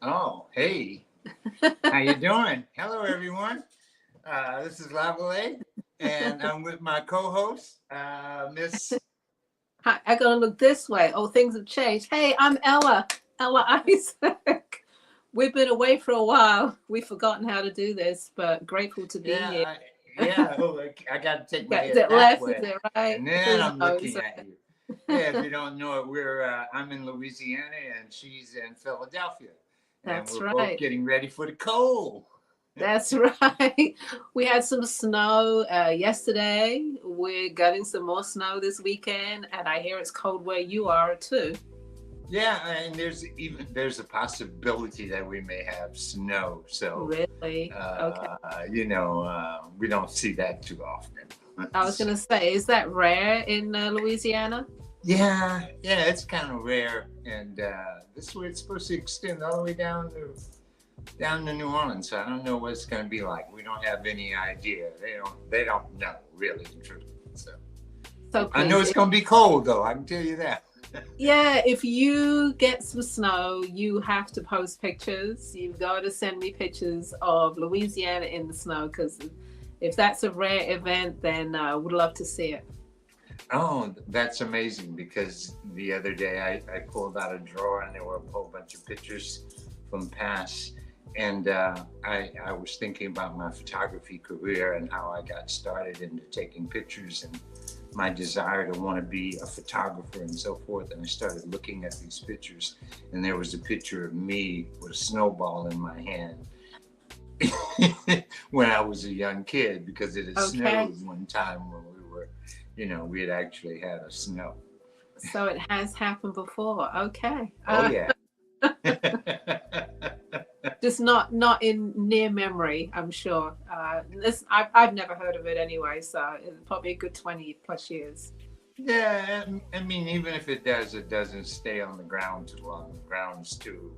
Oh, hey, how you doing? Hello, everyone. This is Lavalais, and I'm with my co-host, Miss. Hi, I gotta look this way. Oh, things have changed. Hey, I'm Ella. Ella Isaac. We've been away for a while. We've forgotten how to do this, but grateful to be Yeah, here. yeah. Oh, I got to take my Yeah, is head it that left? Is way, it right? and then Who I'm knows? looking at you. Yeah, if you don't know it, I'm in Louisiana, and she's in Philadelphia, and That's we're both right. getting ready for the cold. That's right. We had some snow yesterday. We're getting some more snow this weekend, and I hear it's cold where you are too. Yeah, and there's a possibility that we may have snow. So, Really? Okay. we don't see that too often. I was gonna say, is that rare in Louisiana? Yeah, it's kind of rare, and this way it's supposed to extend all the way down to New Orleans. So I don't know what it's going to be like. We don't have any idea. They don't know really and truly. So So I know please, it's going to be cold though. I can tell you that. yeah, if you get some snow, you have to post pictures. You've got to send me pictures of Louisiana in the snow because if that's a rare event, then I would love to see it. Oh, that's amazing because the other day I pulled out a drawer and there were a whole bunch of pictures from past. And I was thinking about my photography career and how I got started into taking pictures and my desire to want to be a photographer and so forth. And I started looking at these pictures, and there was a picture of me with a snowball in my hand when I was a young kid because it had Okay, snowed one time when we had actually had a snow. so it has happened before. Okay, Oh, yeah. just not in near memory. I'm sure. This I've never heard of it anyway, so it's probably a good 20 plus years. Yeah, I mean, even if it does, it doesn't stay on the ground too long. The ground's too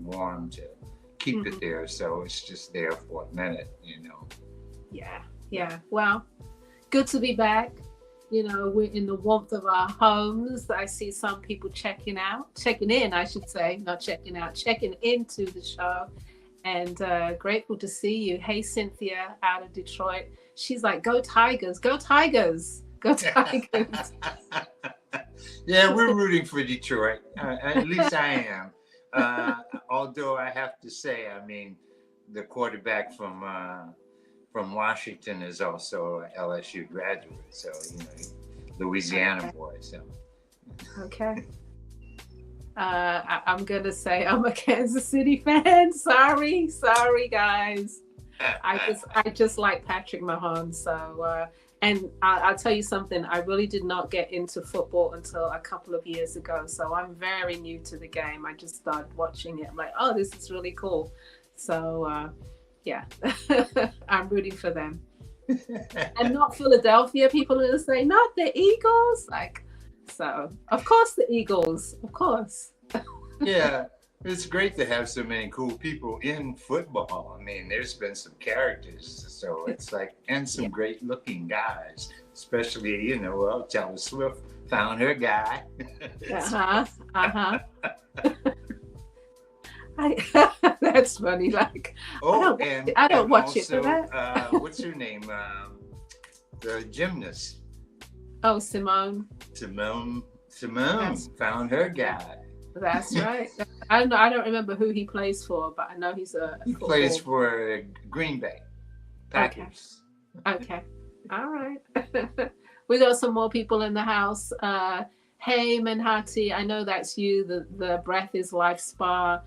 warm to keep it Mhm. there, so it's just there for a minute. Yeah, yeah. Well, good to be back. We're in the warmth of our homes. I see some people checking in, I should say, not checking out, checking into the show. And grateful to see you. Hey, Cynthia out of Detroit. She's like, go Tigers, go Tigers, go Tigers. Yeah, we're rooting for Detroit. At least I am. Although I have to say, I mean, the quarterback from Washington is also an LSU graduate, so Louisiana Okay. boy. So Okay. I'm gonna say I'm a Kansas City fan. Sorry, guys. I just like Patrick Mahomes. So and I'll tell you something. I really did not get into football until a couple of years ago. So I'm very new to the game. I just started watching it. I'm like, oh, this is really cool. So yeah, I'm rooting for them. And not Philadelphia. People are gonna say, not the Eagles. Like, so of course the Eagles. Of course. yeah, it's great to have so many cool people in football. I mean, there's been some characters, so it's like, and some Yeah. great looking guys, especially, well, Taylor Swift found her guy. So, Uh-huh. Uh-huh. I that's funny. Like I oh, don't watch it. and I don't and watch it for also, that. what's her name? The gymnast, Oh, Simone. Simone That's found her yeah, guy. that's right. I don't know. I don't remember who he plays for, but I know he's a He plays football. for Green Bay Okay. Packers. Okay. All right. We got some more people in the house. Hey, Manhati, I know that's you. The Breath is Life Spa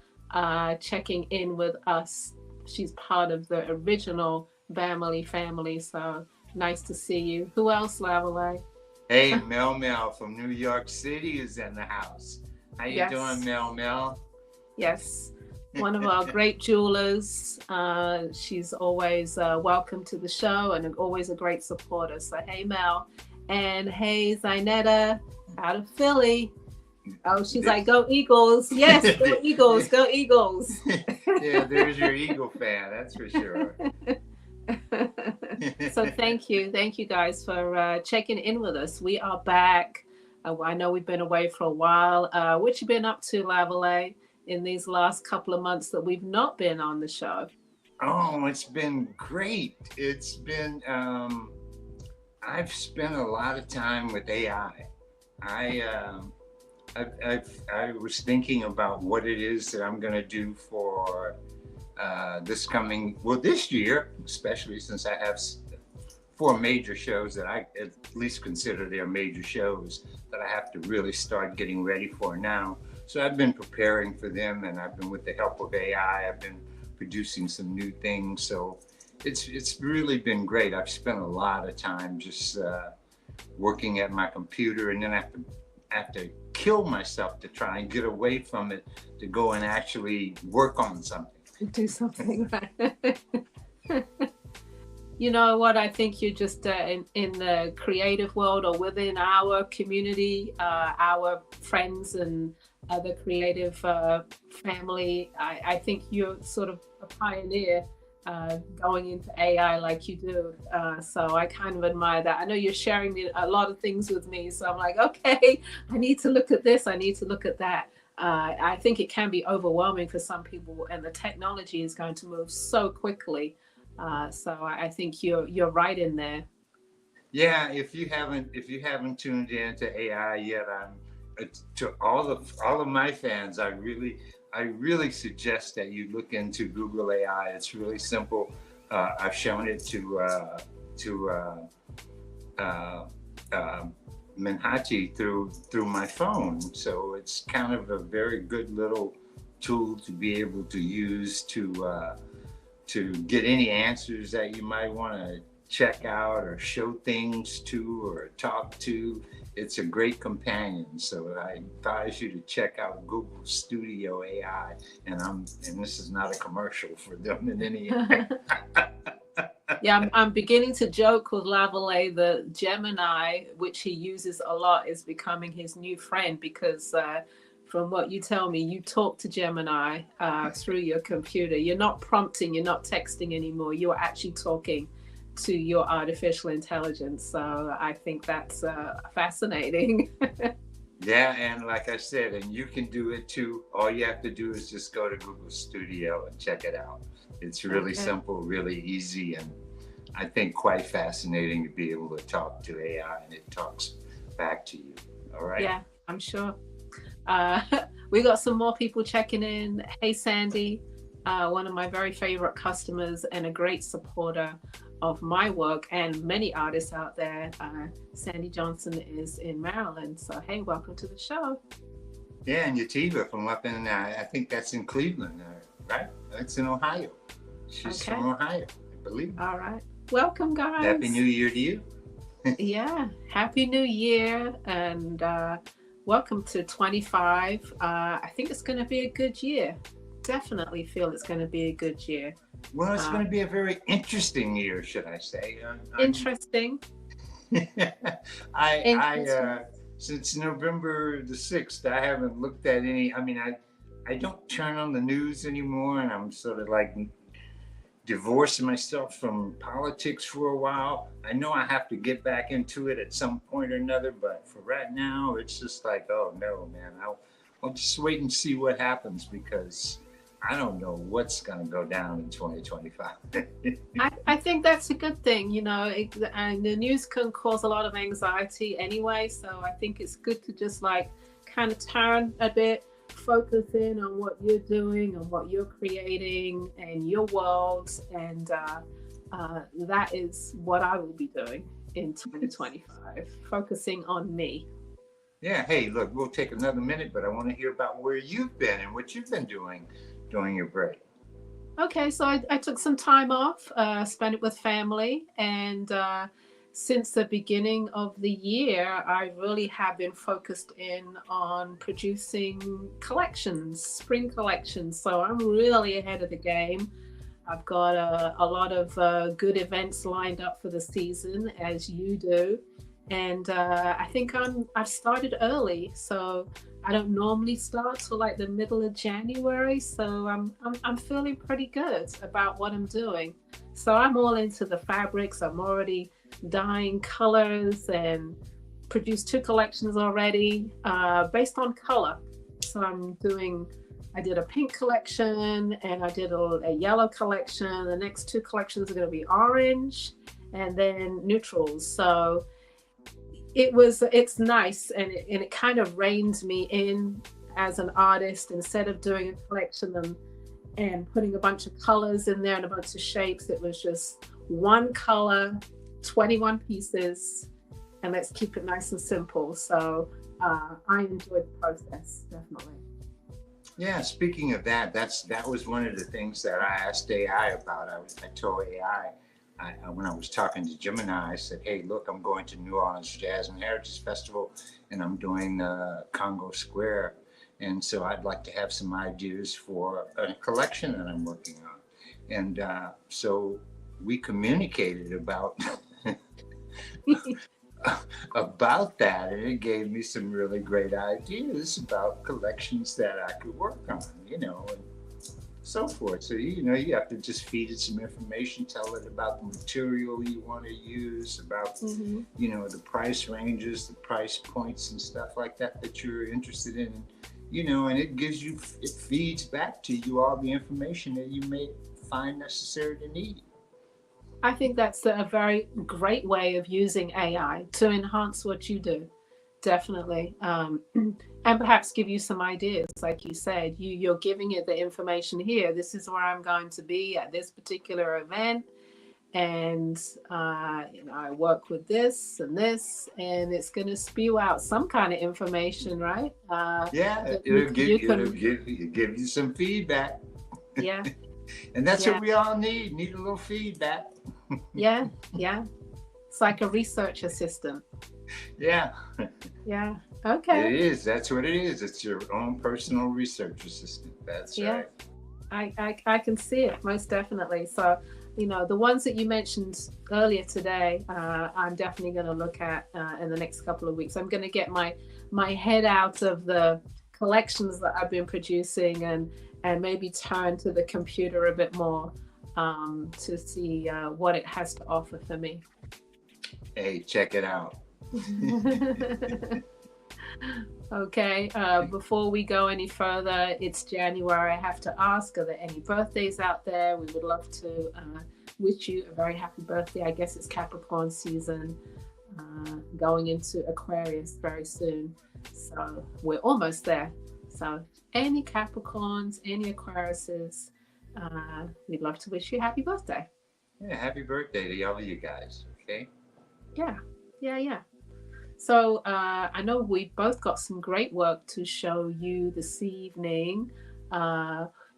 checking in with us. She's part of the original family. So nice to see you. Who else, Lavalay? Hey, Mel Mel from New York City is in the house. How you doing, Yes. Mel Mel? Yes. One of our great jewelers. She's always welcome to the show and always a great supporter. So, hey, Mel. And hey, Zainetta out of Philly. Oh, she's like, go Eagles. Yes, go Eagles. Go Eagles. Yeah, there's your Eagle fan, that's for sure. So, thank you. Thank you guys for checking in with us. We are back. I know we've been away for a while. What you been up to, Lavalay? in these last couple of months that we've not been on the show? Oh, it's been great. It's been, I've spent a lot of time with AI. I was thinking about what it is that I'm going to do for this year, especially since I have 4 major shows that I at least consider they're major shows that I have to really start getting ready for now. So I've been preparing for them, and I've been, with the help of AI, I've been producing some new things. So it's really been great. I've spent a lot of time just working at my computer, and then I have to kill myself to try and get away from it to go and actually work on something. Do something, right? You know what? I think you're just in the creative world, or within our community, our friends and other creative family. I think you're sort of a pioneer going into AI like you do. So I kind of admire that. I know you're sharing a lot of things with me. So I'm like, okay, I need to look at this. I need to look at that. I think it can be overwhelming for some people, and the technology is going to move so quickly. So I think you're right in there. Yeah, if you haven't tuned in to AI yet, to all of my fans, I really suggest that you look into Google AI. It's really simple. I've shown it to Manhattan through my phone, so it's kind of a very good little tool to be able to use to get any answers that you might want to check out or show things to or talk to. It's a great companion. So I advise you to check out Google Studio AI. And this is not a commercial for them in any. Yeah, I'm beginning to joke with Lavalais. The Gemini, which he uses a lot, is becoming his new friend, because from what you tell me, you talk to Gemini through your computer. You're not prompting, you're not texting anymore. You're actually talking to your artificial intelligence. So I think that's fascinating. Yeah, and like I said, and you can do it too. All you have to do is just go to Google Studio and check it out. It's really simple, really easy, and I think quite fascinating to be able to talk to AI and it talks back to you. All right? Yeah, I'm sure. We got some more people checking in. Hey, Sandy, one of my very favorite customers and a great supporter of my work and many artists out there. Sandy Johnson is in Maryland. So, hey, welcome to the show. Yeah, and Yativa from up in, I think that's in Cleveland, right? That's in Ohio. She's from Ohio, I believe. All right. Welcome, guys. Happy New Year to you. Yeah, Happy New Year. And welcome to 25. I think it's going to be a good year. Definitely feel it's going to be a good year. Well, it's going to be a very interesting year, should I say. Interesting. Since November the 6th, I haven't looked at any. I mean, I don't turn on the news anymore, and I'm sort of like divorcing myself from politics for a while. I know I have to get back into it at some point or another, but for right now, it's just like, oh no, man, I'll just wait and see what happens, because I don't know what's going to go down in 2025. I think that's a good thing, you know, and the news can cause a lot of anxiety anyway. So I think it's good to just like kind of turn a bit, focus in on what you're doing and what you're creating and your world. And that is what I will be doing in 2025, focusing on me. Yeah. Hey, look, we'll take another minute, but I want to hear about where you've been and what you've been doing during your break. Okay, so I took some time off, spent it with family, and since the beginning of the year, I really have been focused in on producing collections, spring collections. So I'm really ahead of the game. I've got a lot of good events lined up for the season, as you do. And I think I've started early, so I don't normally start till like the middle of January. So I'm feeling pretty good about what I'm doing. So I'm all into the fabrics. I'm already dyeing colors and produced 2 collections already based on color. So I'm doing I did a pink collection and I did a yellow collection. The next two collections are going to be orange and then neutrals. So it's nice, and it kind of reined me in as an artist. Instead of doing a collection and putting a bunch of colors in there and a bunch of shapes, it was just one color, 21 pieces, and let's keep it nice and simple. So I enjoyed the process, definitely. Yeah, speaking of that, that was one of the things that I asked AI about. I told AI, when I was talking to Gemini, I said, "Hey, look, I'm going to New Orleans Jazz and Heritage Festival, and I'm doing Congo Square, and so I'd like to have some ideas for a collection that I'm working on." And so we communicated about about that, and it gave me some really great ideas about collections that I could work on, and so forth. So you have to just feed it some information, tell it about the material you want to use, about the price ranges, the price points and stuff like that you're interested in, and it feeds back to you all the information that you may find necessary to need. I think that's a very great way of using AI to enhance what you do. Definitely. And perhaps give you some ideas. Like you said, you're giving it the information here. This is where I'm going to be at this particular event. And, I work with this, and it's going to spew out some kind of information, right? Yeah, it'll give you some feedback. Yeah. And that's what we all need a little feedback. Yeah. It's like a research assistant. Yeah. Yeah. Okay. It is. That's what it is. It's your own personal research assistant. That's right. I can see it, most definitely. So, the ones that you mentioned earlier today, I'm definitely going to look at in the next couple of weeks. I'm going to get my head out of the collections that I've been producing and maybe turn to the computer a bit more to see what it has to offer for me. Hey, check it out. Okay, before we go any further, it's January. I have to ask, are there any birthdays out there? We would love to wish you a very happy birthday. I guess it's Capricorn season, going into Aquarius very soon. So we're almost there. So any Capricorns, any Aquariuses, we'd love to wish you a happy birthday. Yeah, happy birthday to all of you guys, okay? Yeah. So I know we both got some great work to show you this evening.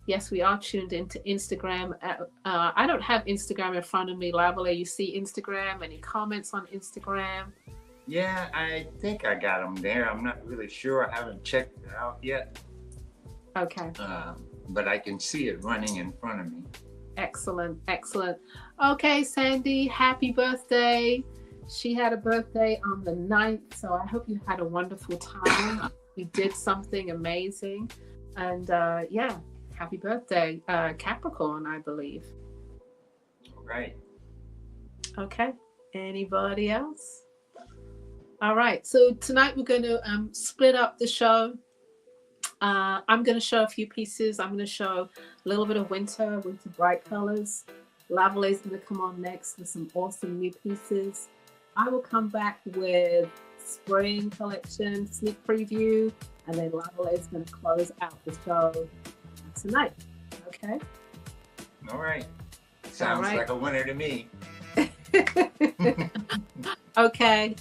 Yes, we are tuned into Instagram. I don't have Instagram in front of me. Lavalais, you see Instagram? Any comments on Instagram? Yeah, I think I got them there. I'm not really sure. I haven't checked it out yet. Okay. But I can see it running in front of me. Excellent. Okay, Sandy, happy birthday. She had a birthday on the 9th, so I hope you had a wonderful time. You did something amazing. And happy birthday, Capricorn, I believe. All right. Okay. Anybody else? All right. So tonight we're going to split up the show. I'm going to show a few pieces. I'm going to show a little bit of winter bright colors. Lavalais is going to come on next with some awesome new pieces. I will come back with spring collection sneak preview, and then Lavalais is going to close out the show tonight. Okay? All right. Sounds like a winner to me. Okay,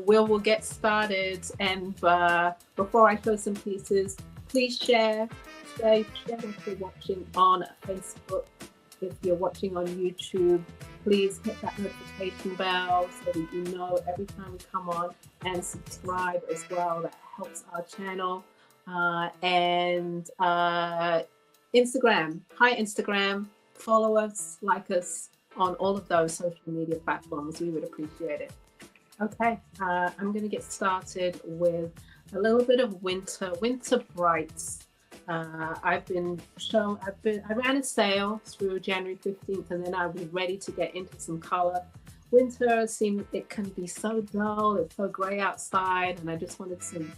we'll get started. And before I show some pieces, please share what you're watching on Facebook. If you're watching on YouTube, please hit that notification bell so that you know every time we come on, and subscribe as well. That helps our channel. And Instagram. Hi, Instagram. Follow us, like us on all of those social media platforms. We would appreciate it. Okay, I'm going to get started with a little bit of winter brights. I ran a sale through January 15th, and then I was ready to get into some color. Winter it can be so dull, it's so gray outside, and I just wanted some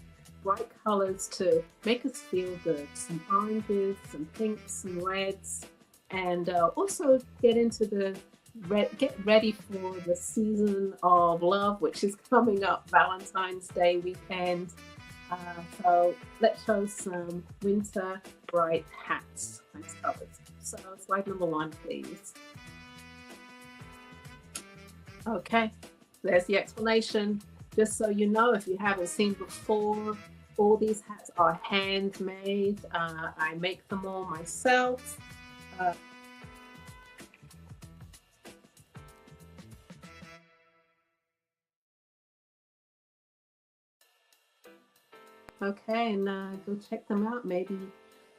bright colors to make us feel good. Some oranges, some pinks, some reds, and also get ready for the season of love, which is coming up, Valentine's Day weekend. So let's show some winter bright hats. Nice colors. So slide number 1, please. Okay, there's the explanation. Just so you know, if you haven't seen before, all these hats are handmade. I make them all myself. Okay, and go check them out. Maybe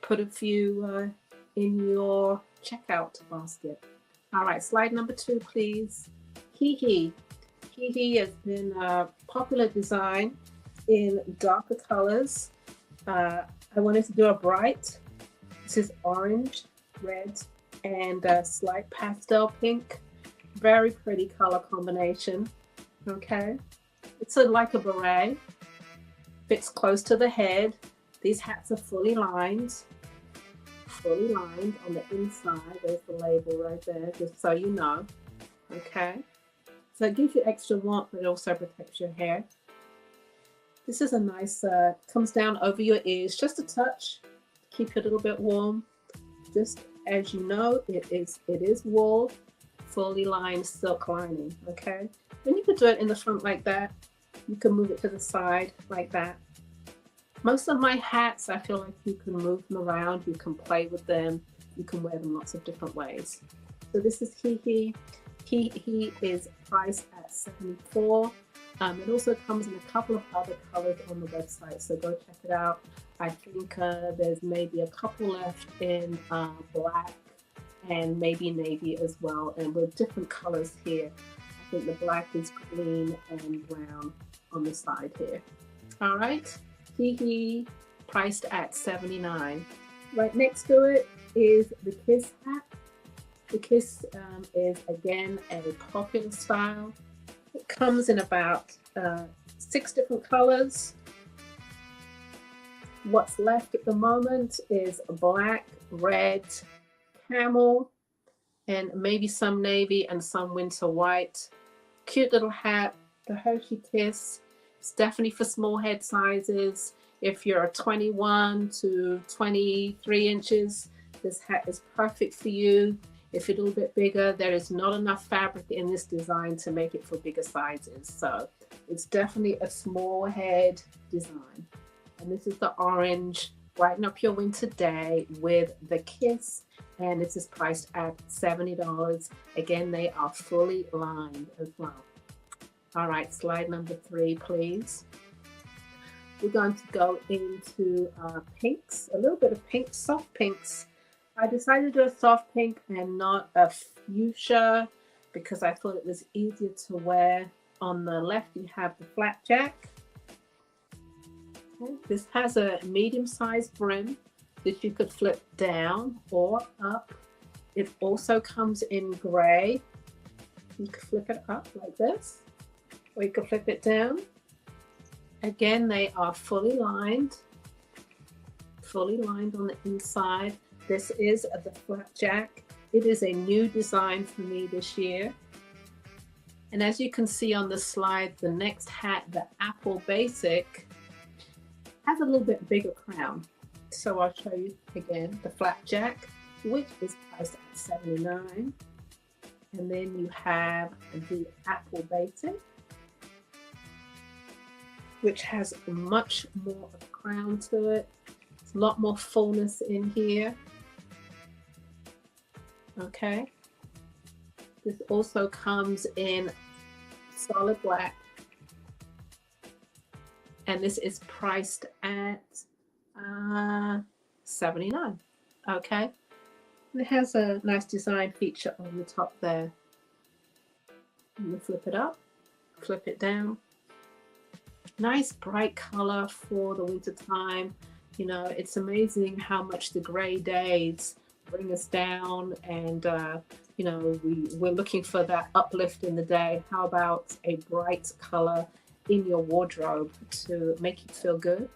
put a few in your checkout basket. All right, slide number 2, please. Hee Hee has been a popular design in darker colors. I wanted to do a bright. This is orange, red, and a slight pastel pink. Very pretty color combination. Okay, it's like a beret. Fits close to the head. These hats are fully lined on the inside. There's the label right there, just so you know. Okay, so it gives you extra warmth, but it also protects your hair. This is a nice, comes down over your ears just a touch, keep you a little bit warm. Just as you know, it is wool, fully lined silk lining. Okay, and you could do it in the front like that. You can move it to the side like that. Most of my hats, I feel like you can move them around, you can play with them, you can wear them lots of different ways. So this is Hee Hee. Hee Hee is priced at $74. It also comes in a couple of other colors on the website, so go check it out. I think there's maybe a couple left in black and maybe navy as well, and with different colors here. I think the black is green and brown on the side here. All right, Hee Hee, priced at $79. Right next to it is the Kiss hat. The Kiss is again a popular style. It comes in about 6 different colors. What's left at the moment is black, red, camel, and maybe some navy and some winter white. Cute little hat, the Hershey Kiss. It's definitely for small head sizes. If you're 21 to 23 inches, this hat is perfect for you. If you're a little bit bigger, there is not enough fabric in this design to make it for bigger sizes. So it's definitely a small head design. And this is the orange, brighten up your winter day with the Kiss. And this is priced at $70. Again, they are fully lined as well. All right, slide number 3, please. We're going to go into pinks, a little bit of pink, soft pinks. I decided to do a soft pink and not a fuchsia because I thought it was easier to wear. On the left, you have the flapjack. Okay. This has a medium-sized brim that you could flip down or up. It also comes in gray. You can flip it up like this, or you can flip it down. Again, they are fully lined on the inside. This is the flapjack. It is a new design for me this year. And as you can see on the slide, the next hat, the Apple Basic, has a little bit bigger crown. So I'll show you again the flapjack, which is priced at $79. And then you have the Apple Basic, which has much more of a crown to it. It's a lot more fullness in here. Okay. This also comes in solid black. And this is priced at $79. Okay. And it has a nice design feature on the top there. You flip it up, flip it down. Nice bright color for the winter time. You know, it's amazing how much the gray days bring us down, and you know, we're looking for that uplift in the day. How about a bright color in your wardrobe to make you feel good?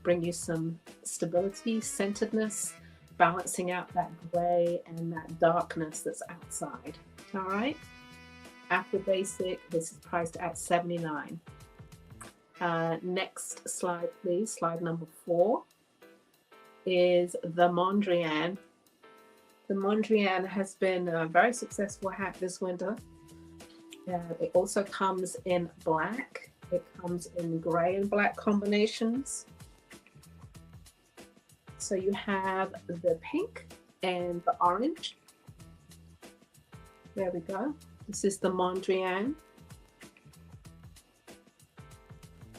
bring you some stability, centeredness, balancing out that gray and that darkness that's outside. All right. After basic, this is priced at $79. Next slide, please. Slide number 4 is the Mondrian. The Mondrian has been a very successful hat this winter. It also comes in black. It comes in gray and black combinations. So you have the pink and the orange. There we go. This is the Mondrian.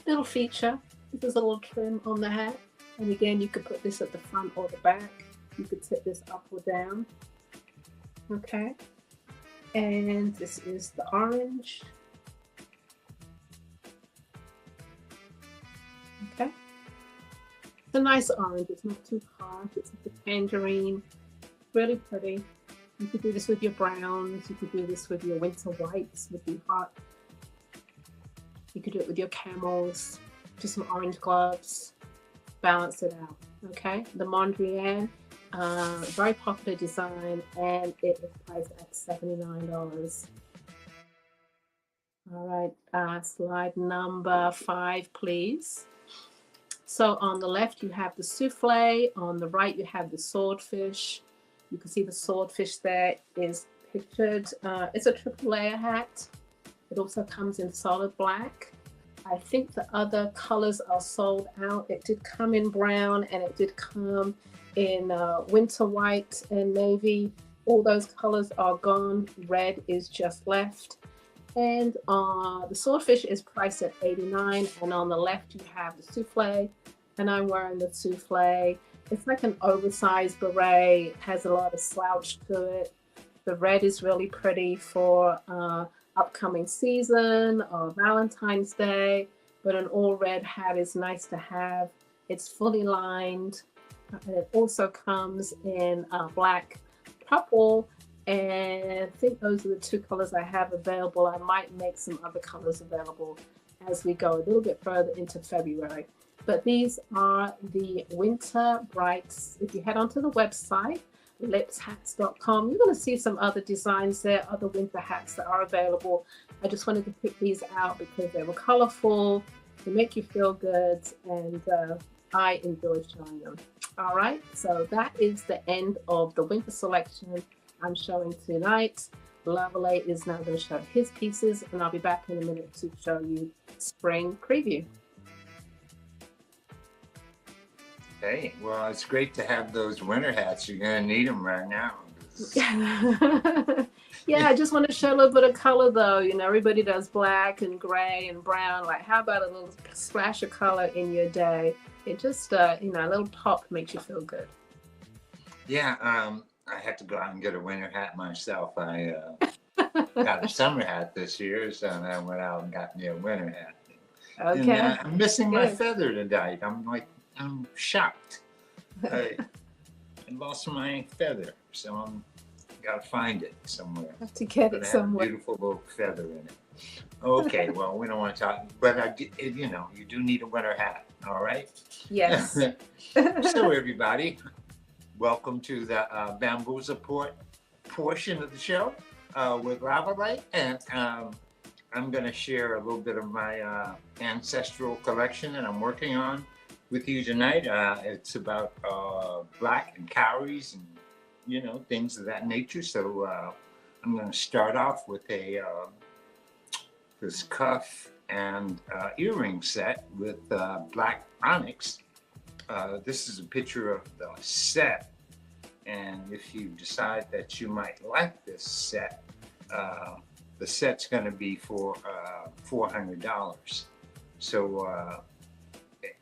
Little feature. This is a little trim on the hat. And again, you could put this at the front or the back. You could tip this up or down. Okay. And this is the orange. Okay. It's a nice orange. It's not too harsh. It's like a tangerine. Really pretty. You could do this with your browns. You could do this with your winter whites. Would be hot. You could do it with your camels. Just some orange gloves. Balance it out. Okay. The Mondrian. Very popular design, and it is priced at $79. All right, slide number 5, please. So on the left you have the souffle, on the right you have the swordfish. You can see the swordfish there is pictured. It's a triple layer hat. It also comes in solid black. I think the other colors are sold out. It did come in brown, and it did come in winter white and navy. All those colors are gone. Red is just left. And the swordfish is priced at $89. And on the left you have the souffle, and I'm wearing the souffle. It's like an oversized beret. It has a lot of slouch to it. The red is really pretty for upcoming season or Valentine's Day, but an all red hat is nice to have. It's fully lined. And it also comes in black, purple, and I think those are the 2 colors I have available. I might make some other colors available as we go a little bit further into February. But these are the winter brights. If you head onto the website, lipshats.com, you're going to see some other designs there, other winter hats that are available. I just wanted to pick these out because they were colorful, they make you feel good, and I enjoy showing them. All right, so that is the end of the winter selection I'm showing tonight. Lavalais is now going to show his pieces, and I'll be back in a minute to show you spring preview. Hey, well, it's great to have those winter hats. You're going to need them right now. Yeah, I just want to show a little bit of color, though. You know, everybody does black and gray and brown. Like, how about a little splash of color in your day? It just, you know, a little pop makes you feel good. Yeah, I had to go out and get a winter hat myself. I got a summer hat this year, so I went out and got me a winter hat. Okay. And, I'm missing my feather tonight. I'm shocked. I lost my feather, so I'm got to find it somewhere. Have to get it somewhere. A beautiful little feather in it. Okay, well, we don't want to talk, but you know, you do need a winter hat. All right. Yes. So everybody, welcome to the Bamboozle portion of the show with Lavalais, and I'm going to share a little bit of my ancestral collection that I'm working on with you tonight. It's about black and cowries and, you know, things of that nature. So I'm going to start off with this cuff and earring set with black onyx. This is a picture of the set, and if you decide that you might like this set, the set's going to be for $400. So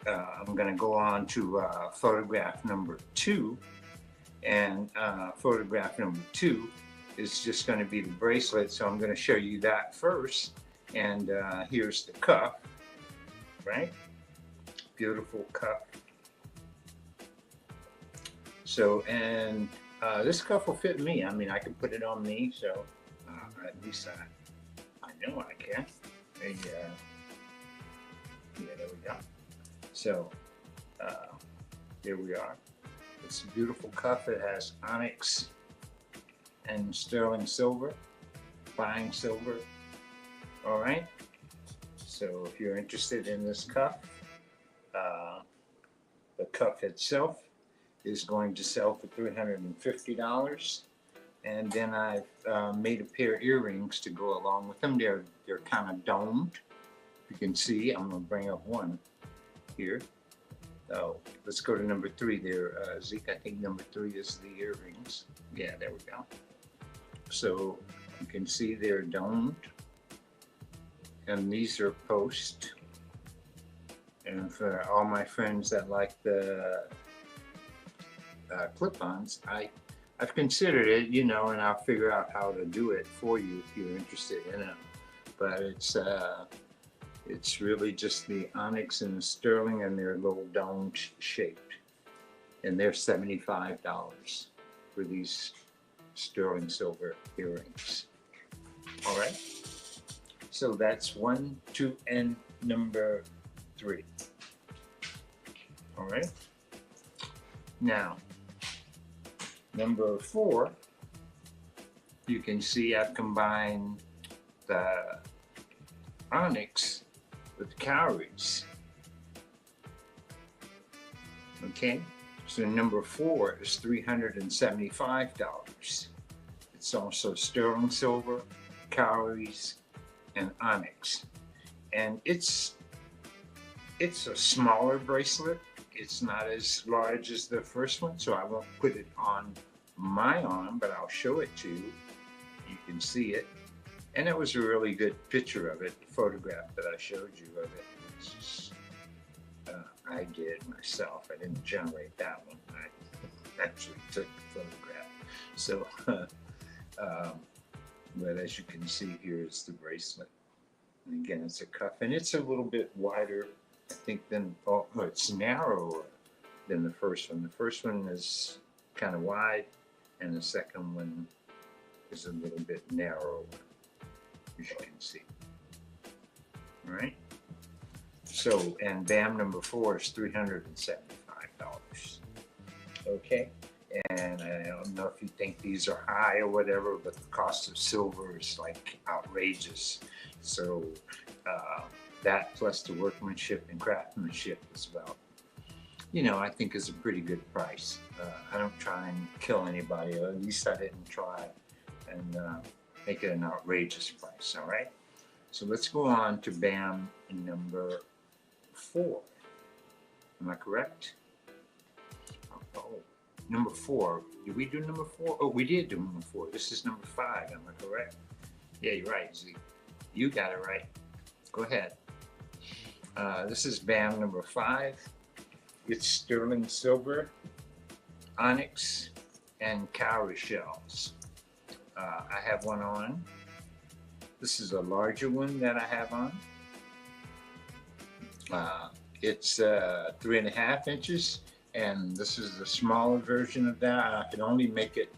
I'm going to go on to photograph number 2, and photograph number 2 is just going to be the bracelet. So I'm going to show you that first, and here's the cuff, right? Beautiful cuff. So, and this cuff will fit me. I mean, I can put it on me, so at least I know I can. Yeah, there we go. So Uh, Here we are. It's a beautiful cuff. It has onyx and sterling silver, fine silver. All right. So if you're interested in this cuff, uh, the cuff itself is going to sell for $350. And then I've made a pair of earrings to go along with them. They're kind of domed. You can see, I'm gonna bring up one here. Oh, let's go to number 3 there, Zeke. I think number 3 is the earrings. Yeah, there we go. So you can see they're domed, and these are post. And for all my friends that like the clip-ons, I've considered it, you know, and I'll figure out how to do it for you if you're interested in it. But it's really just the onyx and the sterling, and they're a little dome shaped, and they're $75 for these sterling silver earrings. All right. So that's 1, 2, and number 3. All right. Now, number 4, you can see I've combined the onyx with cowries. Okay, so number 4 is $375. It's also sterling silver, cowries, and onyx. And it's a smaller bracelet. It's not as large as the first one, so I won't put it on my arm, but I'll show it to you. You can see it. And it was a really good picture of it, the photograph that I showed you of it. I did myself. I didn't generate that one. I actually took the photograph. So, but as you can see, here's the bracelet. And again, it's a cuff, and it's a little bit wider, I think, than, it's narrower than the first one. The first one is kind of wide, and the second one is a little bit narrower, as you can see. All right. So, and BAM number 4 is $375. Okay. And I don't know if you think these are high or whatever, but the cost of silver is like outrageous. So that plus the workmanship and craftsmanship is about, you know, I think is a pretty good price. I don't try and kill anybody, or at least I didn't try and make it an outrageous price. All right. So let's go on to BAM number 4. Am I correct? Oh, number 4. Did we do number 4? Oh, we did do number 4. This is number 5. Am I correct? Yeah, you're right, Z. You got it right. Go ahead. This is BAM number 5. It's sterling silver, onyx, and cowrie shells. I have one on. This is a larger one that I have on. It's 3.5 inches, and this is the smaller version of that. I can only make it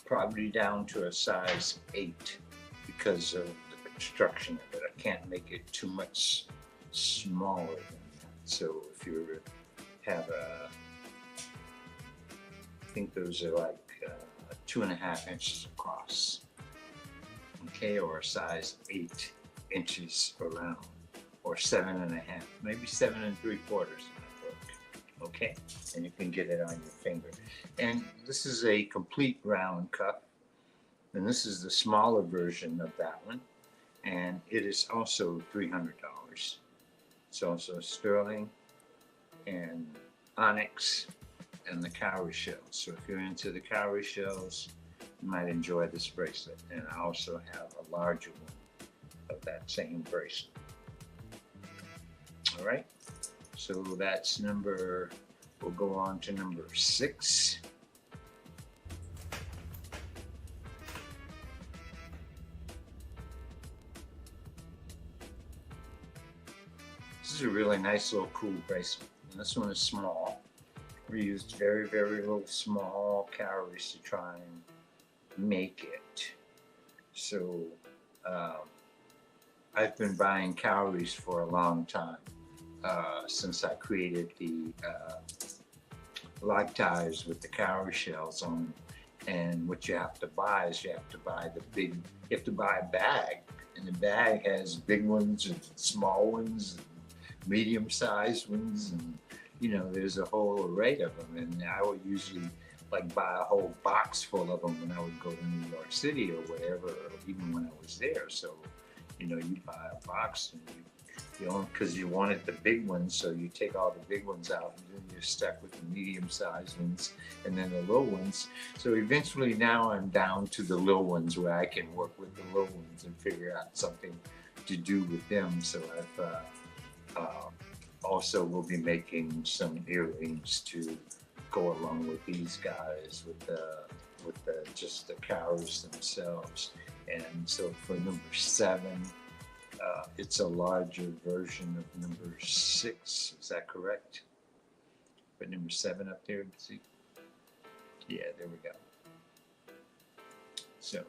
probably down to a size 8 because of the construction of it. I can't make it too much smaller than that. So if you have I think those are like 2.5 inches across. Okay, or a size 8 inches around, or 7.5, maybe 7 3/4 might work. Okay, and you can get it on your finger. And this is a complete round cuff, and this is the smaller version of that one, and it is also $300. It's also sterling and onyx and the cowrie shells. So if you're into the cowrie shells, you might enjoy this bracelet. And I also have a larger one of that same bracelet. All right, so that's number, we'll go on to number 6. This is a really nice little cool bracelet. And this one is small. We used very, very little small cowries to try and make it. So I've been buying cowries for a long time, since I created the log ties with the cowrie shells on. And what you have to buy is you have to buy you have to buy a bag, and the bag has big ones and small ones and medium-sized ones, and there's a whole array of them. And I would usually like buy a whole box full of them when I would go to New York City or whatever, or even when I was there. So, you buy a box and because you wanted the big ones, so you take all the big ones out, and then you're stuck with the medium-sized ones and then the little ones. So eventually now I'm down to the little ones where I can work with the little ones and figure out something to do with them. So I've also will be making some earrings to go along with these guys with just the cowries themselves. And so for number 7, it's a larger version of number 6. Is that correct? But number 7 up there, see? Yeah, there we go. So,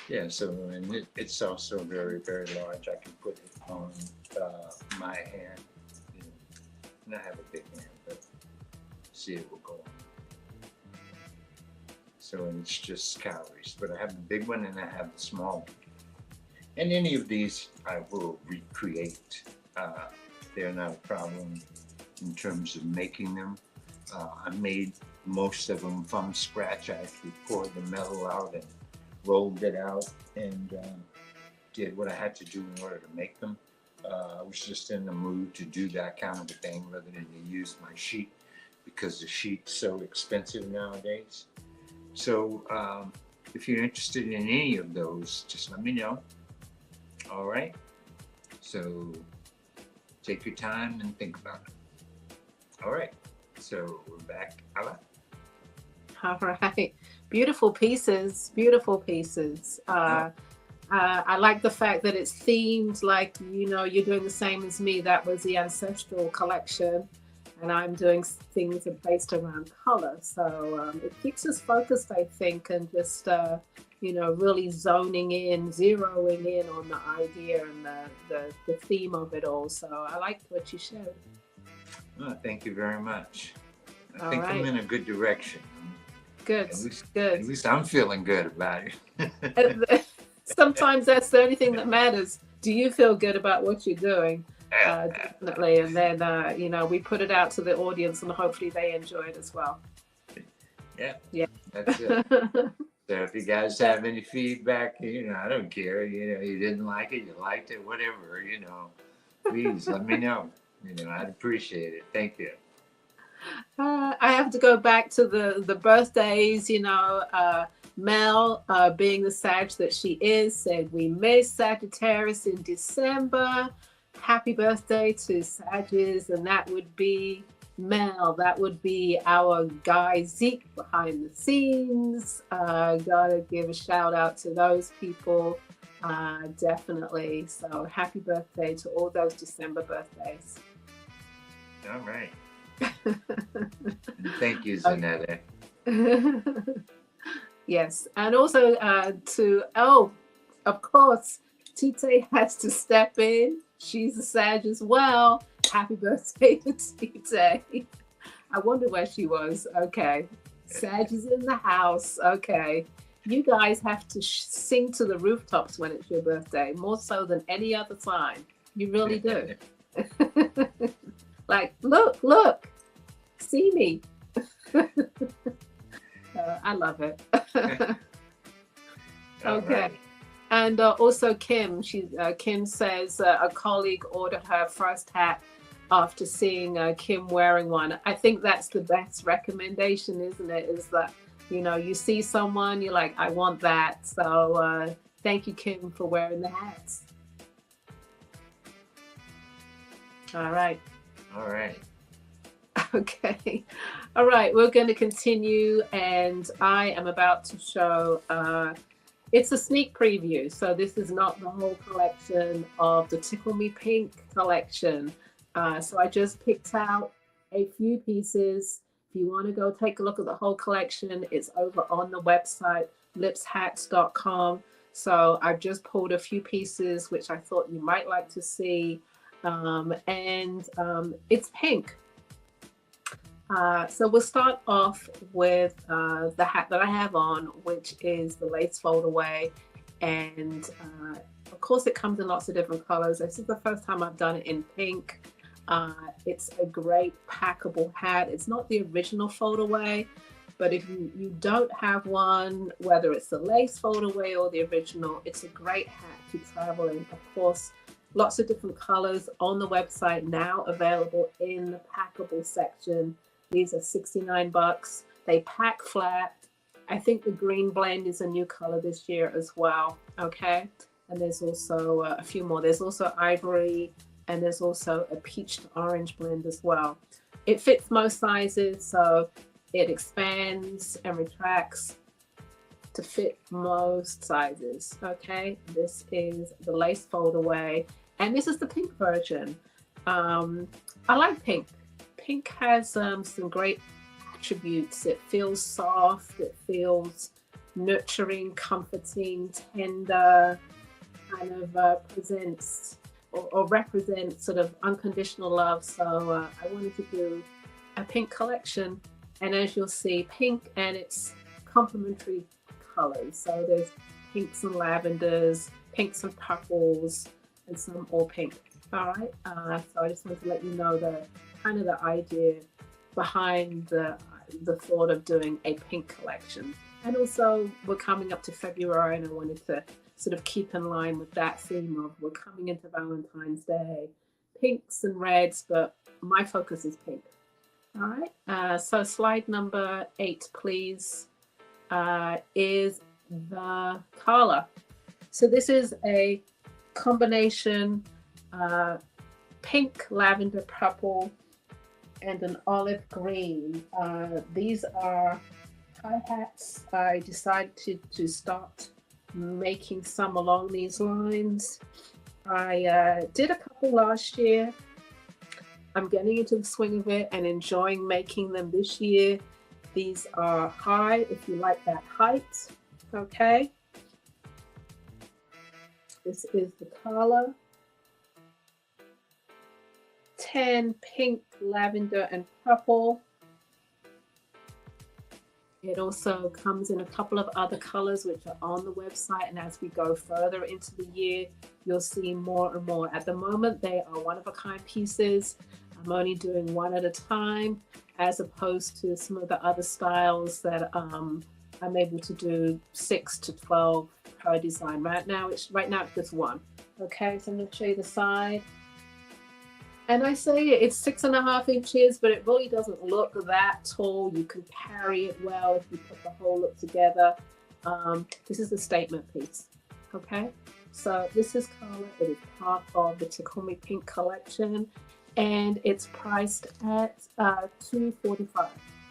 yeah, so and it's also very, very large. I can put it on my hand. And I have a big hand, but see, it will go on. So, and it's just calories, but I have the big one and I have the small one. And any of these I will recreate. They're not a problem in terms of making them. I made most of them from scratch. I actually poured the metal out and rolled it out and did what I had to do in order to make them. I was just in the mood to do that kind of a thing rather than to use my sheet, because the sheet's so expensive nowadays. So if you're interested in any of those, just let me know. All right. So take your time and think about it. All right. So we're back. Ella. All right. Beautiful pieces. Beautiful pieces. I like the fact that it's themed, like, you're doing the same as me. That was the ancestral collection. And I'm doing things based around color. So it keeps us focused, I think, and just, really zeroing in on the idea and the theme of it all. So I liked what you showed. Oh, thank you very much. I All think right. I'm in a good direction. Good. At least I'm feeling good about it. Sometimes that's the only thing that matters. Do you feel good about what you're doing? Definitely. And then, we put it out to the audience and hopefully they enjoy it as well. Yeah. That's it. So if you guys have any feedback, I don't care. You didn't like it, you liked it, whatever, please let me know. I'd appreciate it. Thank you. I have to go back to the birthdays, Mel, being the Sag that she is, said we miss Sagittarius in December. Happy birthday to Sagittarius, and that would be Mel. That would be our guy Zeke behind the scenes. Gotta give a shout out to those people, definitely. So happy birthday to all those December birthdays. All right. Thank you, Zanetta. Yes, and also of course, Tite has to step in. She's a Sag as well. Happy birthday to Tite. I wonder where she was. Okay, Sag is in the house. Okay, you guys have to sing to the rooftops when it's your birthday, more so than any other time. You really do. Like, look, see me. I love it. Okay. Right. And also Kim, Kim says a colleague ordered her first hat after seeing Kim wearing one. I think that's the best recommendation, isn't it? Is that, you see someone, you're like, I want that. So thank you, Kim, for wearing the hats. All right. Okay. All right. We're going to continue, and I am about to show, it's a sneak preview. So this is not the whole collection of the Tickle Me Pink collection. So I just picked out a few pieces. If you want to go take a look at the whole collection, it's over on the website, lipshats.com. So I've just pulled a few pieces which I thought you might like to see. It's pink. So we'll start off with the hat that I have on, which is the lace fold away. And of course it comes in lots of different colors. This is the first time I've done it in pink. It's a great packable hat. It's not the original fold away, but if you don't have one, whether it's the lace fold away or the original, it's a great hat to travel in. Of course, lots of different colors on the website now available in the packable section. These are 69 bucks. They pack flat. I think the green blend is a new color this year as well. Okay. And there's also a few more. There's also ivory, and there's also a peach to orange blend as well. It fits most sizes, so it expands and retracts to fit most sizes. Okay. This is the lace fold away, and this is the pink version. I like pink. Pink has some great attributes. It feels soft, it feels nurturing, comforting, tender, kind of presents or represents sort of unconditional love. So I wanted to do a pink collection, and as you'll see, pink and its complementary colors. So there's pinks and lavenders, pinks and purples, and some all pink. All right, so I just wanted to let you know the kind of the idea behind the thought of doing a pink collection. And also we're coming up to February, and I wanted to sort of keep in line with that theme of we're coming into Valentine's Day, pinks and reds, but my focus is pink. All right, so slide number 8, please, is the collar. So this is a combination pink, lavender, purple, and an olive green. These are tie hats. I decided to start making some along these lines. I did a couple last year. I'm getting into the swing of it and enjoying making them this year. These are high if you like that height. Okay. This is the collar. 10 pink, lavender, and purple. It also comes in a couple of other colors which are on the website, and as we go further into the year, you'll see more and more. At the moment, they are one-of-a-kind pieces. I'm only doing one at a time, as opposed to some of the other styles that I'm able to do 6 to 12 per design. Right now it's just one. Okay, so I'm going to show you the side. And I say it's 6.5 inches, but it really doesn't look that tall. You can carry it well if you put the whole look together. This is a statement piece. Okay, so this is color. It is part of the Takumi Pink collection, and it's priced at $245.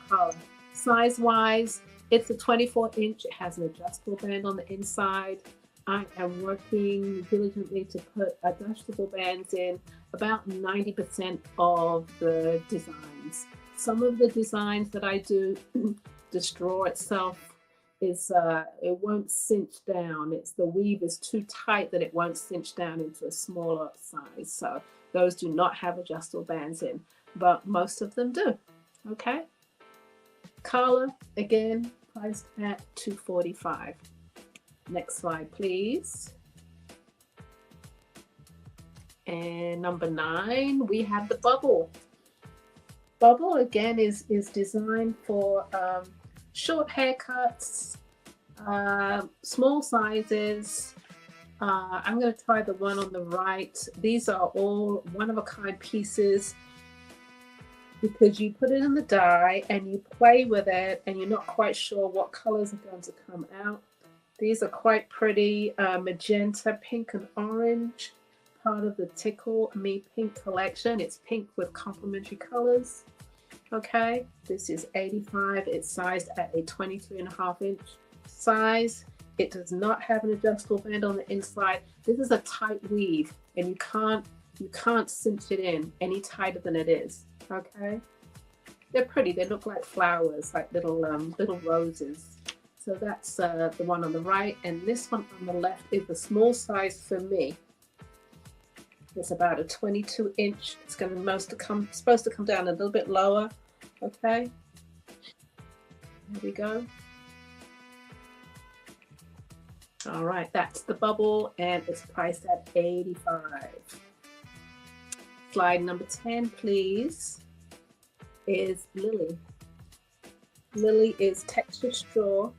Color. Size-wise, it's a 24-inch. It has an adjustable band on the inside. I am working diligently to put adjustable bands in about 90% of the designs. Some of the designs that I do, the straw itself is it won't cinch down. It's the weave is too tight that it won't cinch down into a smaller size. So those do not have adjustable bands in, but most of them do. Okay. Collar, again, priced at $245. Next slide, please. And number 9, we have the bubble. Bubble, again, is designed for short haircuts, small sizes. I'm going to try the one on the right. These are all one-of-a-kind pieces because you put it in the dye and you play with it and you're not quite sure what colors are going to come out. These are quite pretty, magenta, pink, and orange, part of the Tickle Me Pink collection. It's pink with complementary colors. Okay, this is $85. It's sized at a 23.5-inch size. It does not have an adjustable band on the inside. This is a tight weave, and you can't cinch it in any tighter than it is. Okay, they're pretty. They look like flowers, like little roses. So that's the one on the right, and this one on the left is the small size for me. It's about a 22-inch. It's going to supposed to come down a little bit lower. Okay, there we go. All right, that's the bubble, and it's priced at $85. Slide number 10, please, is Lily. Lily is textured straw,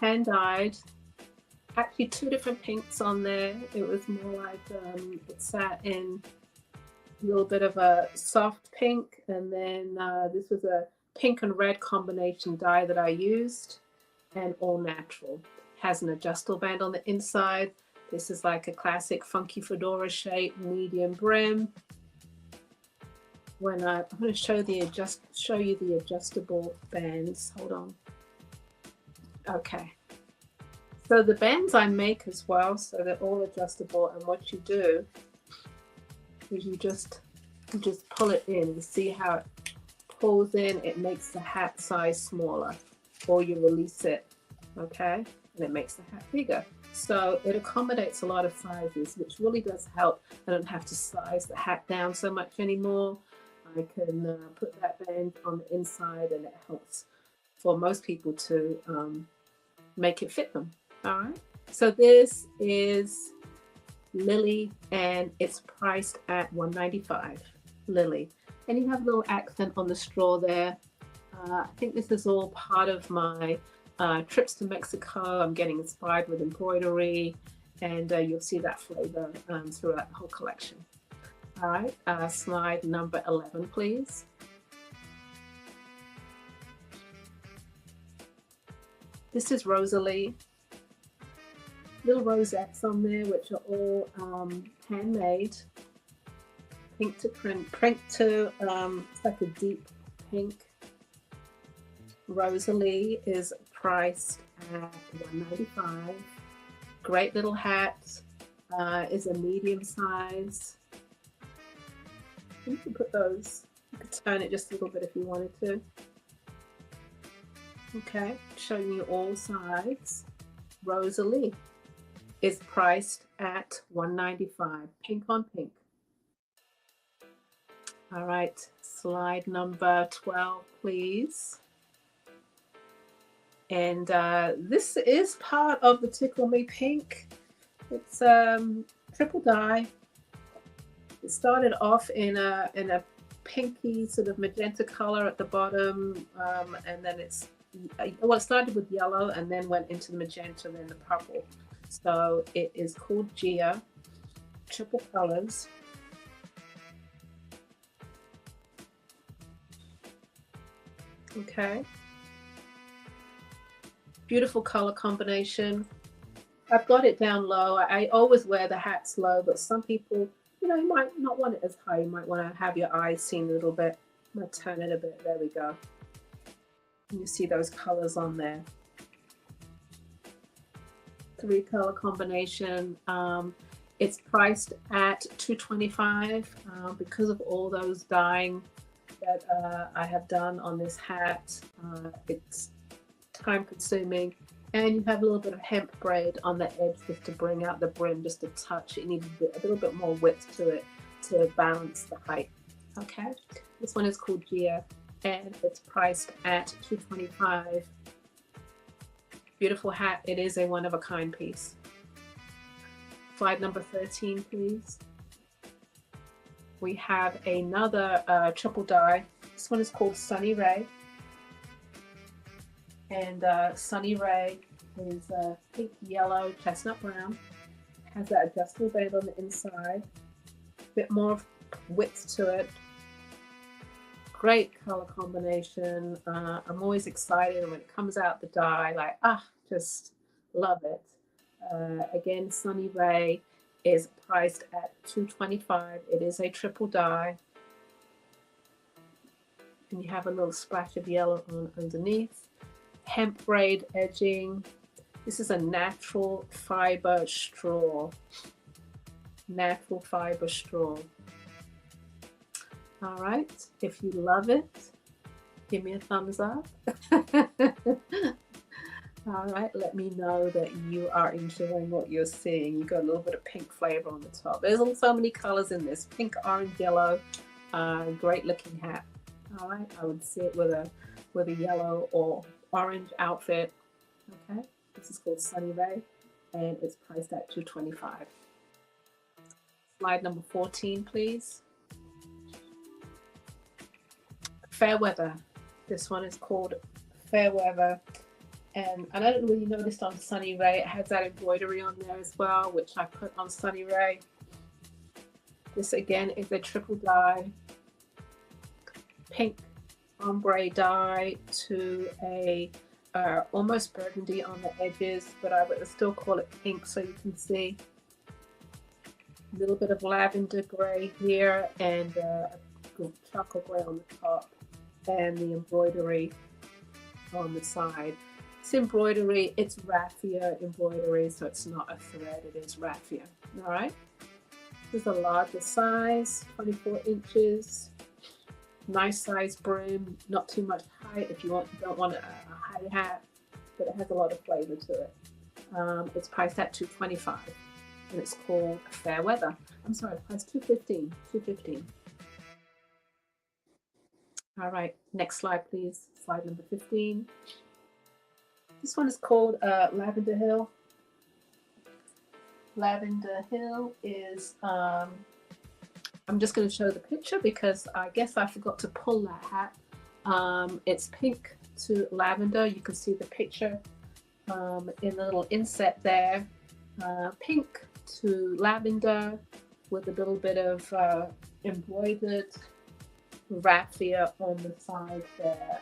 hand dyed. Actually, two different pinks on there. It was more like it sat in a little bit of a soft pink, and then this was a pink and red combination dye that I used, and all natural. Has an adjustable band on the inside. This is like a classic funky fedora shape, medium brim. I'm going to show you the adjustable bands. Hold on. Okay. So the bands I make as well, so they're all adjustable. And what you do is you just pull it in. You see how it pulls in? It makes the hat size smaller, or you release it. Okay, and it makes the hat bigger. So it accommodates a lot of sizes, which really does help. I don't have to size the hat down so much anymore. I can put that band on the inside, and it helps for most people to make it fit them. All right, so this is Lily, and it's priced at $195. Lily, and you have a little accent on the straw there. I think this is all part of my trips to Mexico. I'm getting inspired with embroidery, and you'll see that flavor throughout the whole collection. All right, slide number 11, please. This is Rosalie. Little rosettes on there, which are all handmade. Pink to print to, it's like a deep pink. Rosalie is priced at $195. Great little hat. Is a medium size. You can put those. You could turn it just a little bit if you wanted to. Okay, showing you all sides. Rosalie is priced at $195. Pink on pink. All right, slide number 12, please. And this is part of the Tickle Me Pink. It's triple dye. It started off in a pinky sort of magenta color at the bottom, and then it started with yellow and then went into the magenta and then the purple. So it is called Gia, triple colors. Okay. Beautiful color combination. I've got it down low. I always wear the hats low, but some people, you might not want it as high. You might want to have your eyes seen a little bit. I'm going to turn it a bit. There we go. You see those colors on there. 3-color combination. It's priced at $225 because of all those dyeing that I have done on this hat. It's time consuming, and you have a little bit of hemp braid on the edge just to bring out the brim just a touch. It needs a little bit more width to it to balance the height. Okay, this one is called Gia, and it's priced at $225. Beautiful hat. It is a one-of-a-kind piece. Slide number 13, please. We have another triple dye. This one is called Sunny Ray. And Sunny Ray is pink, yellow, chestnut brown. Has that adjustable band on the inside. Bit more width to it. Great color combination. I'm always excited when it comes out the dye, like, just love it. Again, Sunny Ray is priced at $225. It is a triple dye. And you have a little splash of yellow on underneath. Hemp braid edging. This is a natural fiber straw. Natural fiber straw. All right, if you love it, give me a thumbs up. All right, let me know that you are enjoying what you're seeing. You got a little bit of pink flavor on the top. There's so many colors in this: pink, orange, yellow. Great looking hat. All right, I would see it with a yellow or orange outfit. Okay, this is called Sunny Ray, and it's priced at $225. Slide number 14, please. Fairweather. This one is called Fairweather. And I don't really noticed on Sunny Ray, it has that embroidery on there as well, which I put on Sunny Ray. This again is a triple dye, pink ombre dye to a almost burgundy on the edges, but I would still call it pink so you can see. A little bit of lavender gray here and chocolate gray on the top, and the embroidery on the side. This embroidery, it's raffia embroidery, so it's not a thread, it is raffia. All right, this is a larger size, 24 inches. Nice size brim, not too much height if you don't want a high hat, but it has a lot of flavor to it. It's priced at $225, and it's called Fairweather. I'm sorry, priced $215. $215. All right, next slide, please. Slide number 15. This one is called Lavender Hill. Lavender Hill is, I'm just going to show the picture because I guess I forgot to pull that hat. It's pink to lavender. You can see the picture in the little inset there. Pink to lavender with a little bit of embroidered raffia on the side there.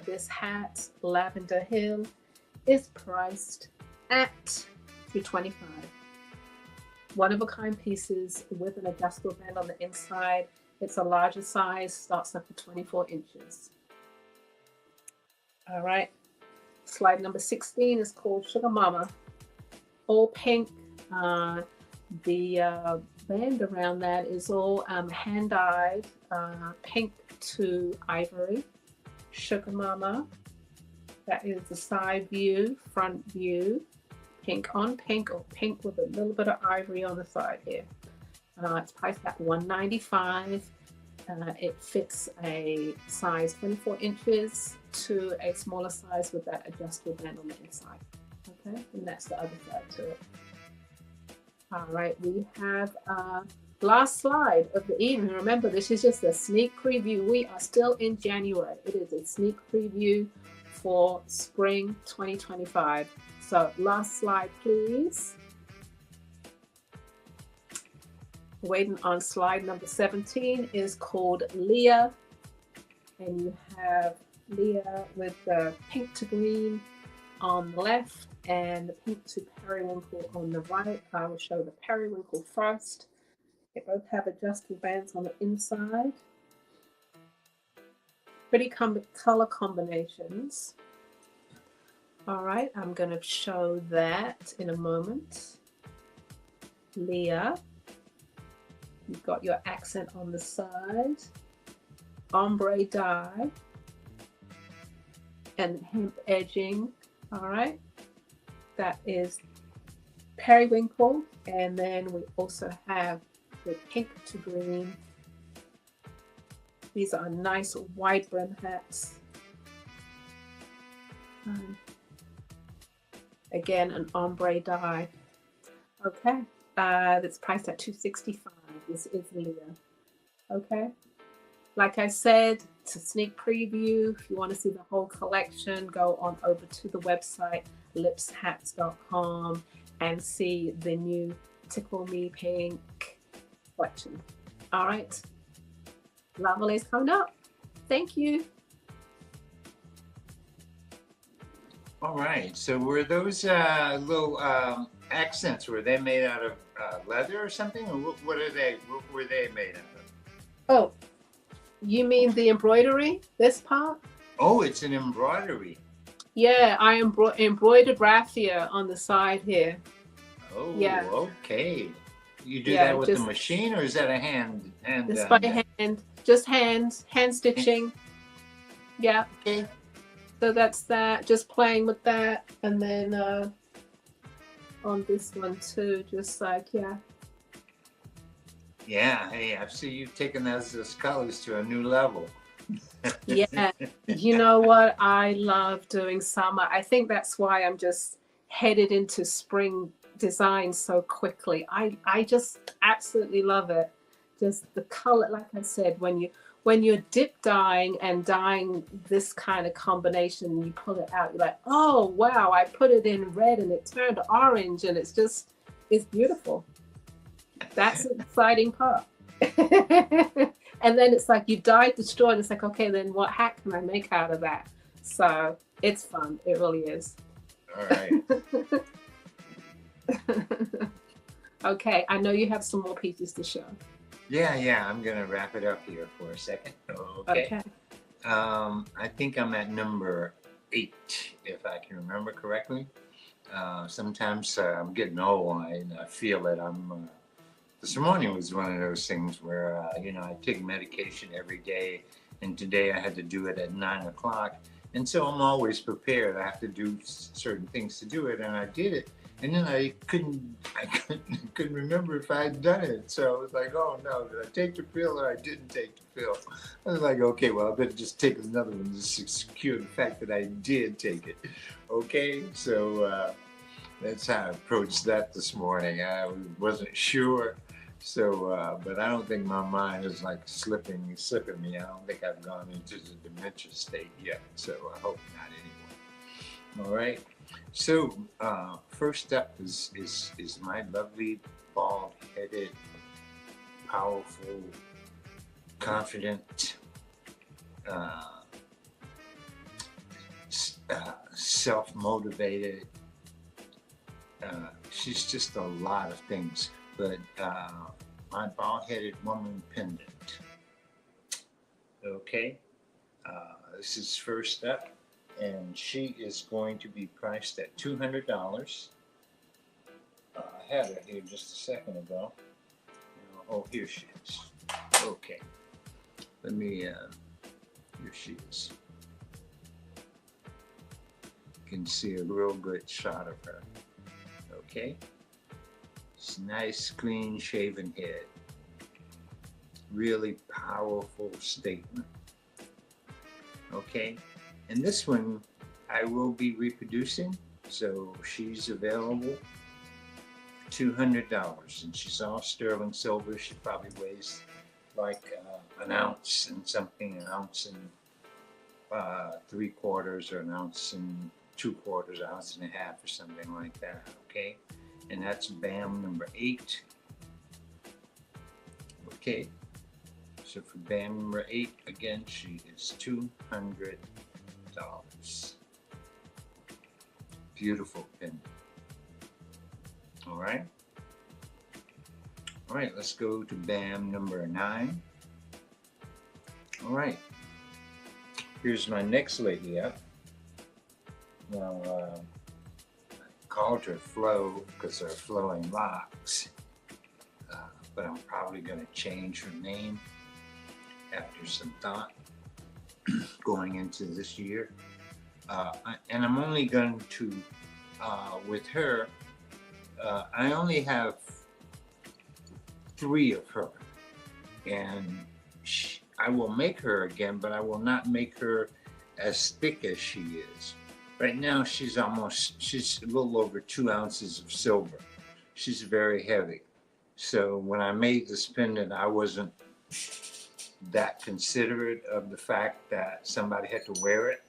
This hat, Lavender Hill, is priced at $225. One-of-a-kind pieces with an adjustable band on the inside. It's a larger size, starts up at 24 inches. All right, slide number 16 is called Sugar Mama. All pink. The band around that is all hand-dyed, pink to ivory. Sugar Mama. That is the side view, front view. Pink on pink, or pink with a little bit of ivory on the side here. It's priced at $195. It fits a size 24 inches to a smaller size with that adjustable band on the inside. Okay, and that's the other side to it. All right, we have last slide of the evening. Remember, this is just a sneak preview. We are still in January. It is a sneak preview for spring 2025. So last slide, please. Waiting on slide number 17 is called Leah. And you have Leah with the pink to green on the left and the pink to periwinkle on the right. I will show the periwinkle first. They both have adjustable bands on the inside. Pretty color combinations. All right, I'm going to show that in a moment. Leah, you've got your accent on the side, ombre dye, and hemp edging. All right, that is periwinkle, and then we also have the pink to green. These are nice wide brim hats. Again, an ombre dye. Okay, that's priced at $265. This is Leah. Okay, like I said, it's a sneak preview. If you want to see the whole collection, go on over to the website lipshats.com and see the new Tickle Me Pink collection. All right, Lavalais is coming up. Thank you. All right. So were those little accents, were they made out of leather or something? Or what are they? What were they made out of? Oh, you mean the embroidery? This part? Oh, it's an embroidery. Yeah, I embroidered raffia on the side here. Oh, yeah. Okay. You do that with the machine, or is that a hand? Just by hand, just hand stitching. Yeah. Okay. So that's that. Just playing with that, and then on this one too, just like yeah. Yeah, hey, I see you've taken those colors to a new level. Yeah, you know what? I love doing summer. I think that's why I'm just headed into spring design so quickly. I just absolutely love it. Just the color, like I said, when you're dip dyeing and dyeing this kind of combination, and you pull it out, you're like, oh wow, I put it in red and it turned orange, and it's beautiful. That's the exciting part. And then it's like you dyed the straw, and it's like, okay, then what hat can I make out of that? So it's fun. It really is. All right. Okay, I know you have some more pieces to show. Yeah, I'm gonna wrap it up here for a second. Okay. Okay. I think I'm at number 8, if I can remember correctly. Sometimes I'm getting old, and I feel that I'm. This morning was one of those things where I take medication every day, and today I had to do it at 9 o'clock, and so I'm always prepared. I have to do certain things to do it, and I did it, and then I couldn't remember if I had done it. So I was like, oh no, did I take the pill or I didn't take the pill? I was like, okay, well, I better just take another one just to secure the fact that I did take it. Okay, so that's how I approached that this morning. I wasn't sure. So, but I don't think my mind is like slipping me. I don't think I've gone into the dementia state yet. So I hope not anyway. All right. So first up is my lovely bald-headed, powerful, confident, self-motivated. She's just a lot of things. But my bald-headed woman pendant. Okay, this is first up, and she is going to be priced at $200. I had her here just a second ago. Oh, here she is. Okay, let me. Here she is. You can see a real good shot of her. Okay. Nice, clean shaven head. Really powerful statement. Okay, and this one I will be reproducing, so she's available. $200, and she's all sterling silver. She probably weighs like an ounce and something, an ounce and 3/4, or an ounce and 2/4, an ounce and a half, or something like that. Okay. And that's BAM number 8. Okay, so for BAM number 8, again, she is $200. Beautiful pendant. All right, let's go to BAM number 9. All right, here's my next lady up. Now, called her Flo because they're flowing locks, but I'm probably going to change her name after some thought going into this year. And I'm only going to, with her, I only have 3 of her, and I will make her again, but I will not make her as thick as she is. Right now, she's a little over 2 ounces of silver. She's very heavy. So when I made this pendant, I wasn't that considerate of the fact that somebody had to wear it.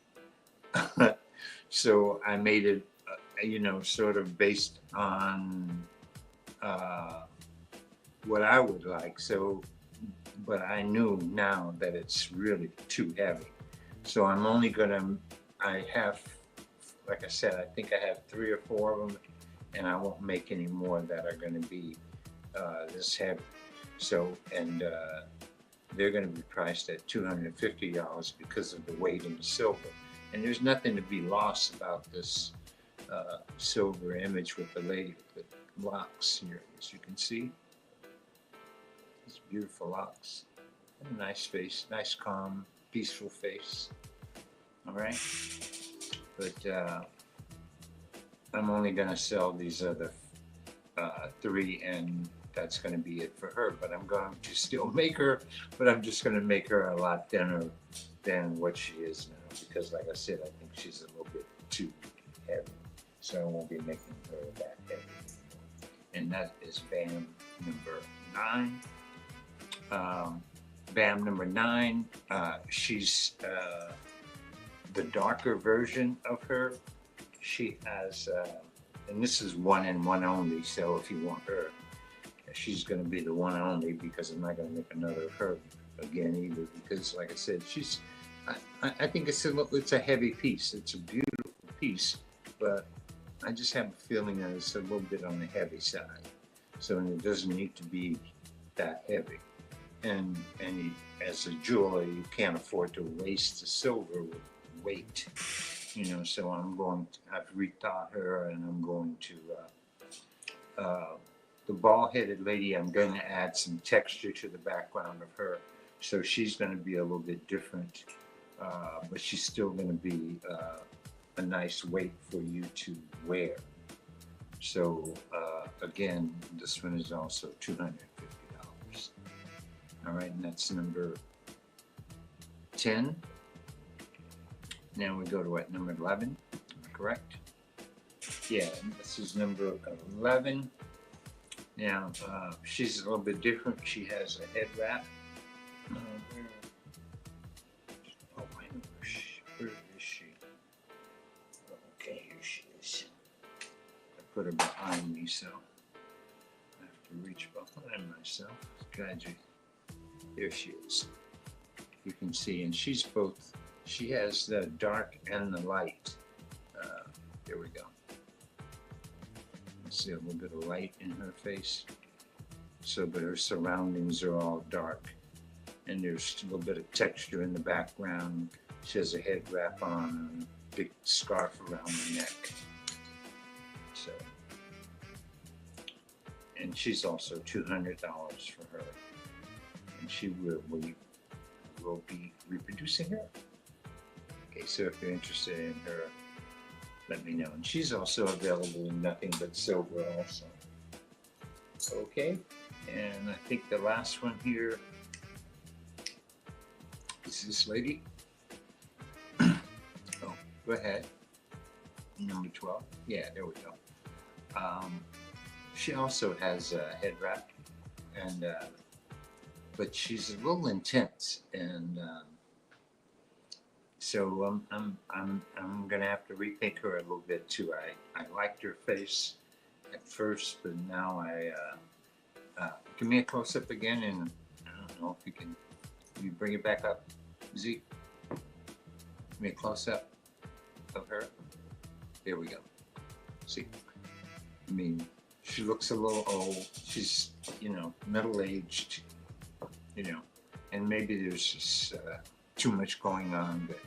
So I made it, sort of based on what I would like. So, but I knew now that it's really too heavy. So I'm only I have, like I said, I think I have 3 or 4 of them, and I won't make any more that are going to be this heavy. So, and they're going to be priced at $250 because of the weight in the silver. And there's nothing to be lost about this silver image with the lady with the locks here, as you can see. These beautiful locks. And a nice face, nice, calm, peaceful face. All right. but I'm only going to sell these other three, and that's going to be it for her. But I'm going to still make her, but I'm just going to make her a lot thinner than what she is now, because like I said, I think she's a little bit too heavy. So I won't be making her that heavy anymore. And that is BAM number 9. BAM number 9, she's the darker version of her. She has, and this is one and one only, so if you want her, she's going to be the one only, because I'm not going to make another of her again either, because like I said, she's, I think it's a heavy piece. It's a beautiful piece, but I just have a feeling that it's a little bit on the heavy side. So, and it doesn't need to be that heavy. And as a jeweler, you can't afford to waste the silver with weight, you know. So I've rethought her, and I'm going to the bald-headed lady. I'm going to add some texture to the background of her, so she's going to be a little bit different, but she's still going to be a nice weight for you to wear. So again, this one is also $250. All right, and that's number 10. Now we go to what, number 11? Am I correct? Yeah, this is number 11. Now she's a little bit different. She has a head wrap. Where is she? Okay, here she is. I put her behind me, so I have to reach behind myself. Gradually. There she is. You can see, and she's both. She has the dark and the light. There we go. You see a little bit of light in her face. So, but her surroundings are all dark, and there's a little bit of texture in the background. She has a head wrap on and a big scarf around the neck. So, and she's also $200 for her. And she will be reproducing her. Okay, so if you're interested in her, let me know. And she's also available in nothing but silver also. Okay, and I think the last one here is this lady. Oh, go ahead. Number 12. Yeah, there we go. She also has a head wrap, and but she's a little intense, and so I'm gonna have to rethink her a little bit too. I liked her face at first, but now give me a close up again, and I don't know if you bring it back up, Zeke. Give me a close up of her. There we go. See, I mean, she looks a little old. She's, middle aged. And maybe there's just too much going on, but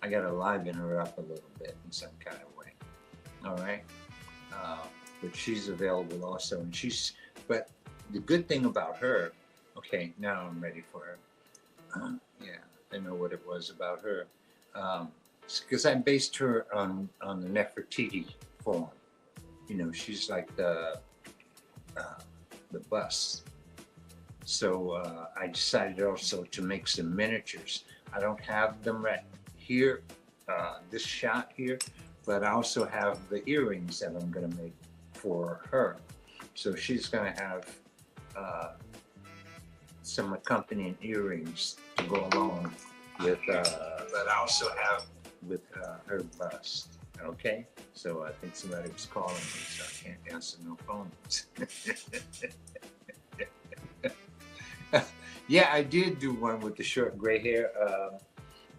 I gotta liven her up a little bit in some kind of way. All right, but she's available also, and but the good thing about her, okay, now I'm ready for her. Yeah, I know what it was about her, because I based her on the Nefertiti form. She's like the bust. So I decided also to make some miniatures. I don't have them right here, this shot here, but I also have the earrings that I'm going to make for her. So she's going to have some accompanying earrings to go along with that I also have with her bust. Okay, so I think somebody was calling me, so I can't answer no phones. Yeah, I did do one with the short gray hair,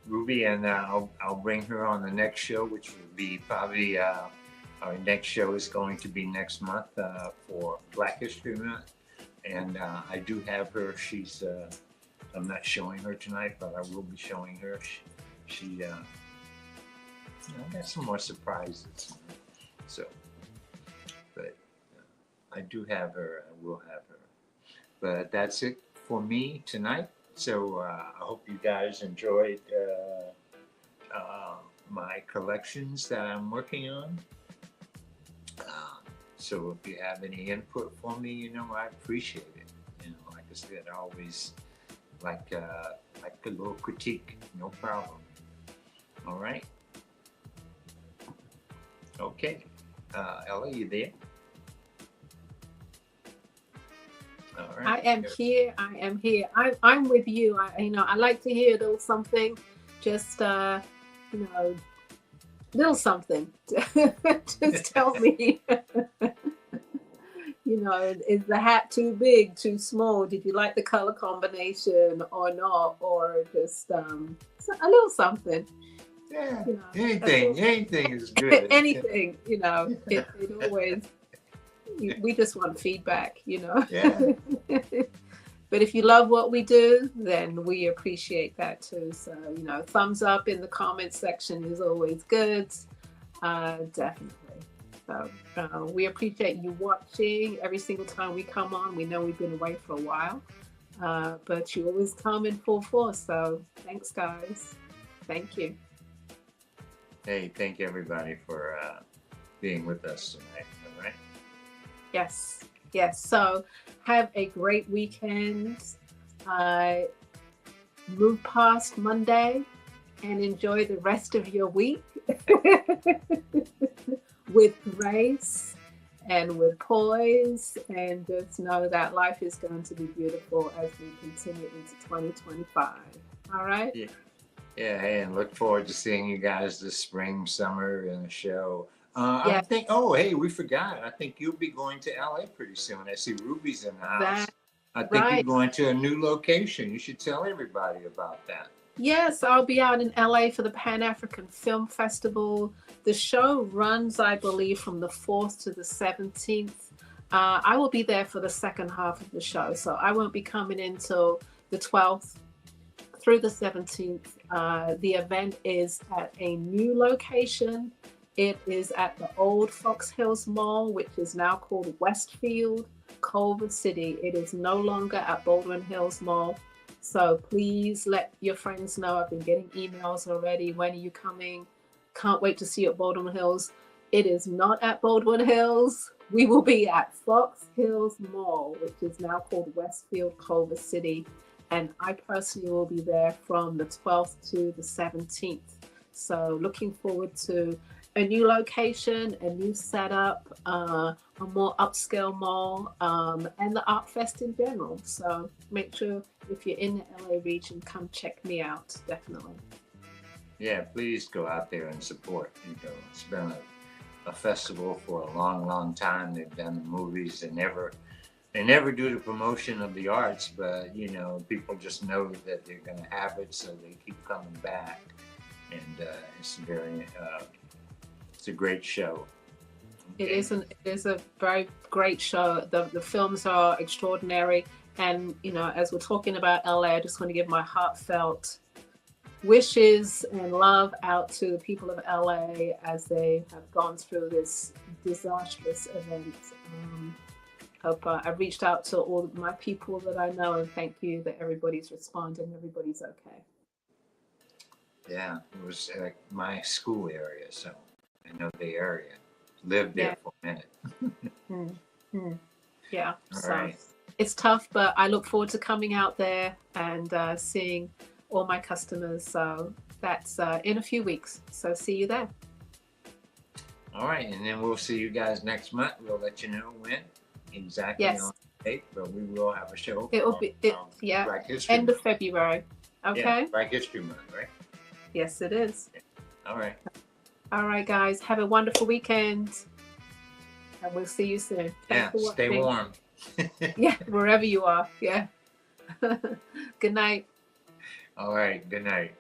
Ruby, and I'll bring her on the next show, which will be probably our next show is going to be next month for Black History Month, and I do have her. She's I'm not showing her tonight, but I will be showing her. She I got some more surprises. So, but I do have her. I will have her. But that's it for me tonight. So I hope you guys enjoyed my collections that I'm working on. So if you have any input for me, I appreciate it. Like I said, I always like a little critique, no problem. All right. Okay. Ella, you there? All right. I am here. I am here. I'm with you. I like to hear a little something, just little something. Just tell me. Is the hat too big, too small? Did you like the color combination or not? Or just a little something. Yeah. Anything is good. Anything. It always. We just want feedback. Yeah. But if you love what we do, then we appreciate that too. So, thumbs up in the comments section is always good. Definitely. So we appreciate you watching every single time we come on. We know we've been away for a while, but you always come in full force. So thanks, guys. Thank you. Hey, thank you everybody for being with us tonight. All right. Yes. So have a great weekend. Move past Monday and enjoy the rest of your week with grace and with poise, and just know that life is going to be beautiful as we continue into 2025. All right? Yeah, and look forward to seeing you guys this spring, summer in the show. Yes. I think, we forgot. I think you'll be going to LA pretty soon. I see Ruby's in the house. I think you're going to a new location. You should tell everybody about that. Yes, I'll be out in LA for the Pan-African Film Festival. The show runs, I believe, from the 4th to the 17th. I will be there for the second half of the show, so I won't be coming in till the 12th through the 17th. The event is at a new location. It is at the old Fox Hills Mall, which is now called Westfield, Culver City. It is no longer at Baldwin Hills Mall. So please let your friends know. I've been getting emails already. When are you coming? Can't wait to see you at Baldwin Hills. It is not at Baldwin Hills. We will be at Fox Hills Mall, which is now called Westfield, Culver City. And I personally will be there from the 12th to the 17th. So looking forward to a new location, a new setup, a more upscale mall, and the Art Fest in general. So make sure if you're in the LA region, come check me out, definitely. Yeah, please go out there and support. It's been a festival for a long, long time. They've done movies. They never do the promotion of the arts, but people just know that they're going to have it, so they keep coming back. And it's a great show. Okay. It is a very great show. The films are extraordinary. And, as we're talking about LA, I just want to give my heartfelt wishes and love out to the people of LA as they have gone through this disastrous event. I've reached out to all of my people that I know, and thank you that everybody's responding, everybody's okay. Yeah, it was like my school area, so I know the area. Lived there for a minute. Yeah, all so right. It's tough, but I look forward to coming out there and seeing all my customers. So that's in a few weeks. So see you there. All right, and then we'll see you guys next month. We'll let you know when exactly on the date, but we will have a show. It'll be Black History end of February. Okay. Yeah, Black History Month, right? Yes, it is. All right. All right, guys. Have a wonderful weekend, and we'll see you soon. Thanks for stay warm. Yeah, wherever you are. Yeah. Good night. All right. Good night.